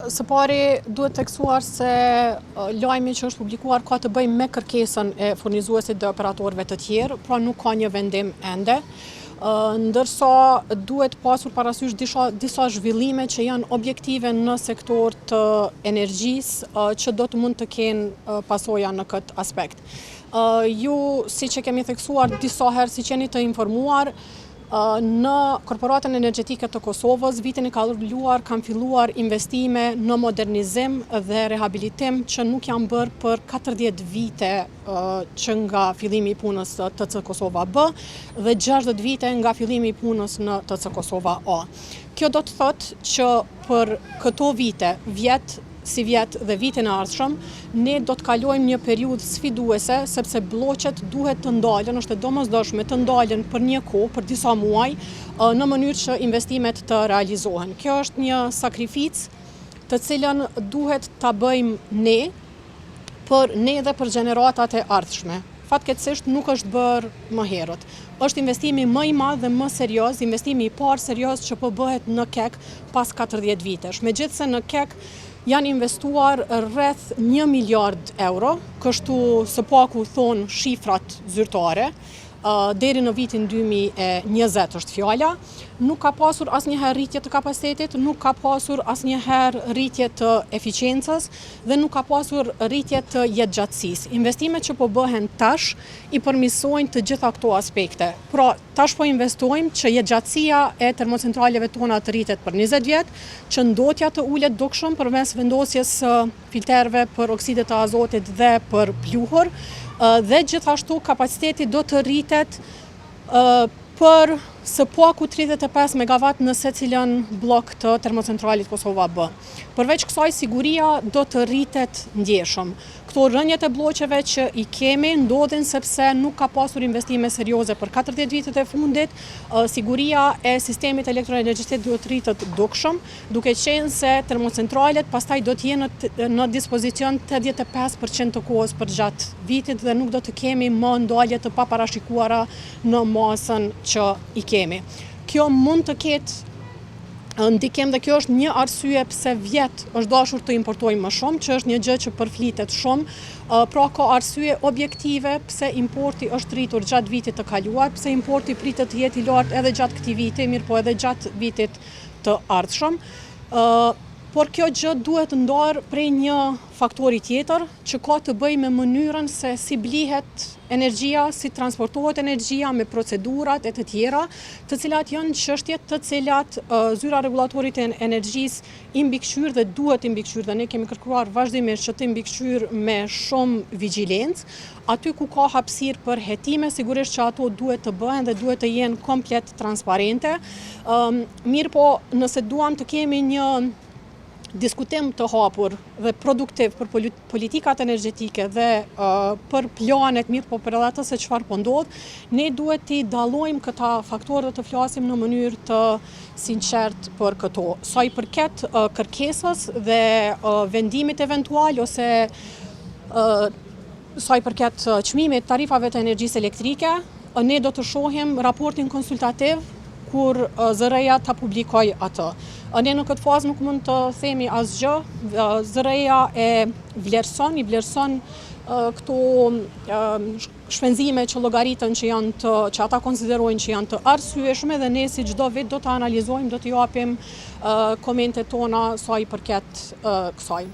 Së pari duhet teksuar se lajmi që është publikuar ka të bëjë me kërkesën e furnizuesit dhe operatorëve të tjerë, pra nuk ka një vendim ende. Ndërsa duhet pasur parasysh disa zhvillime që janë objektive në sektor të energjisë që do të mund të kenë pasoja në këtë aspekt. Ju, si që kemi theksuar disa herë, si që jeni të informuar, në Korporatën Energjetike të Kosovës, vitin e kaluar kanë filluar investime në modernizim dhe rehabilitim që nuk janë bërë për 40 vite që nga fillimi i punës TC Kosova B dhe 60 vite nga fillimi i punës në TC Kosova A. Kjo do të thotë që për këto vite, si vjet dhe vitin e ardhshëm, ne do të kalojmë një periudhë sfiduese sepse bloqet duhet të ndalen, është e domosdoshme të ndalen për një kohë, për disa muaj, në mënyrë që investimet të realizohen. Kjo është një sakrificë të cilën duhet ta bëjmë ne dhe për gjeneratat e ardhshme. Fatkeqësisht nuk është bërë më herët. Është investimi më i madh dhe më serioz, investimi i parë serioz që po bëhet në KEK pas 40 vitesh. Megjithse në KEK janë investuar rreth 1 miliard euro, kështu së paku thonë shifrat zyrtare, deri në vitin 2020 është fjala. Nuk ka pasur asnjëherë rritje të kapacitetit, nuk ka pasur asnjëherë rritje të eficiencës dhe nuk ka pasur rritje të jetëgjatësisë. Investimet që po bëhen tash i përmirësojnë të gjitha këto aspekte. Pra, tash po investojmë që jetëgjatësia e termocentraleve tona të rritet për 20 vjet, që ndotja të ulet dukshëm përmes vendosjes filterëve për oksidet të azotit dhe për pluhur, dhe gjithashtu kapaciteti do të rritet për së paku 35 MW në secilën blok të termocentralit Kosova B. Përveç kësaj, siguria do të rritet ndjeshëm. Këto rënjet e bloqeve që i kemi ndodhin sepse nuk ka pasur investime serioze për 40 vitet e fundit. Siguria e sistemit elektroenergjetik duhet rritet dukshëm, duke qenë se termocentralet pastaj do të jenë në dispozicion 85% të kohës për gjatë vitit dhe nuk do të kemi më ndalje të paparashikuara në masën që i kemi. Kjo mund të ketë ndikim dhe kjo është një arsye pse vjet është dashur të importojmë më shumë, që është një gjë që përflitet shumë, pra ka arsye objektive pse importi është rritur gjatë vitit të kaluar, pse importi pritet të jetë i lartë edhe gjatë këtij viti, mirë po edhe gjatë vitit të ardhshëm. Por kjo gjë duhet ndarë prej një faktori tjetër që ka të bëjë me mënyrën se si blihet energjia, si transportohet energjia me procedurat e të tjera, të cilat janë çështje të cilat zyra rregullatorit e energjisë i mbikëqyr dhe duhet i mbikëqyr dhe ne kemi kërkuar vazhdimisht që të mbikëqyr me shumë vigjilencë. Aty ku ka hapësirë për hetime, sigurisht që ato duhet të bëhen dhe duhet të jenë komplet transparente. Mirë po, nëse duam të kemi një diskutim të hapur dhe produktiv për politikat energjetike dhe për planet mirë po për edhe atë se çfarë po ndodh, ne duhet t'i dallojmë këta faktorë dhe të flasim në mënyrë të sinqert për këto. Sa i përket kërkesës dhe vendimit eventual ose sa i përket çmimit tarifave të energjisë elektrike, ne do të shohim raportin konsultativ kur ZRE-ja ta publikoj atë. Ne në këtë fazë nuk mund të themi asgjë, ZRE-ja i vlerëson këto shpenzime që llogaritën që ata konsiderojnë që janë të arsyeshme dhe ne si çdo vit do të analizojmë, do të japim komentet tona sa i përket kësaj.